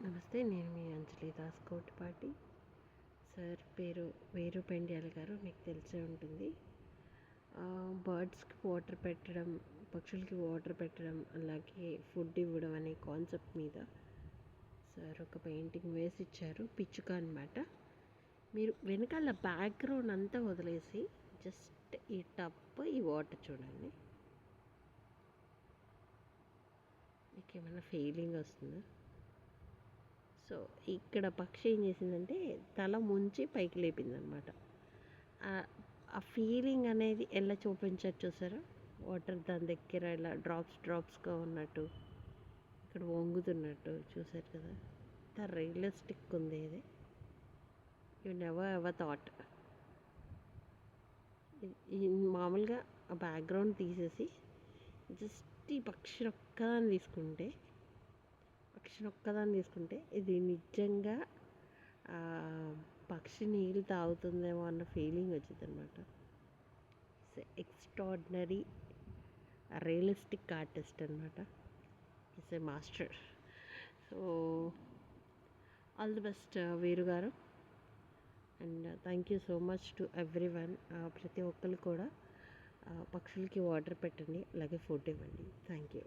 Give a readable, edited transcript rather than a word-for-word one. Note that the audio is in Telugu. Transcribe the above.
నమస్తే, నేను మీ అంజలి దాస్ కోటిపాటి. సార్ పేరు వేరు పెండ్యాల గారు, మీకు తెలిసే ఉంటుంది. బర్డ్స్కి వాటర్ పెట్టడం, పక్షులకి వాటర్ పెట్టడం, అలాగే ఫుడ్ ఇవ్వడం అనే కాన్సెప్ట్ మీద సార్ ఒక పెయింటింగ్ వేసి ఇచ్చారు. పిచ్చుక అనమాట. మీరు వెనకాల బ్యాక్గ్రౌండ్ అంతా వదిలేసి జస్ట్ ఈ టప్, ఈ వాటర్ చూడండి. మీకు ఏమైనా ఫీలింగ్ వస్తుందా? సో ఇక్కడ పక్షి ఏం చేసిందంటే తల ముంచి పైకి లేపిందనమాట. ఆ ఫీలింగ్ అనేది ఎలా చూపించచ్చు చూసారా? వాటర్ దాని దగ్గర ఇలా డ్రాప్స్గా ఉన్నట్టు, ఇక్కడ వంగుతున్నట్టు చూసారు కదా? ఎంత రియలిస్టిక్ ఉంది ఇది. You never ever thought. మామూలుగా ఆ బ్యాక్గ్రౌండ్ తీసేసి జస్ట్ ఈ పక్షిని ఒక్కదాన్ని తీసుకుంటే ఇది నిజంగా పక్షి నీళ్ళు తాగుతుందేమో అన్న ఫీలింగ్ వచ్చింది అనమాట. ఇట్స్ ఎక్స్ట్రాడినరీ రియలిస్టిక్ ఆర్టిస్ట్ అనమాట. It's a master. So all the best వీరు గారు. And thank you so much to every one. ప్రతి ఒక్కరు కూడా పక్షులకి వాటర్ పెట్టండి, అలాగే ఫుడ్ ఇవ్వండి. Thank you.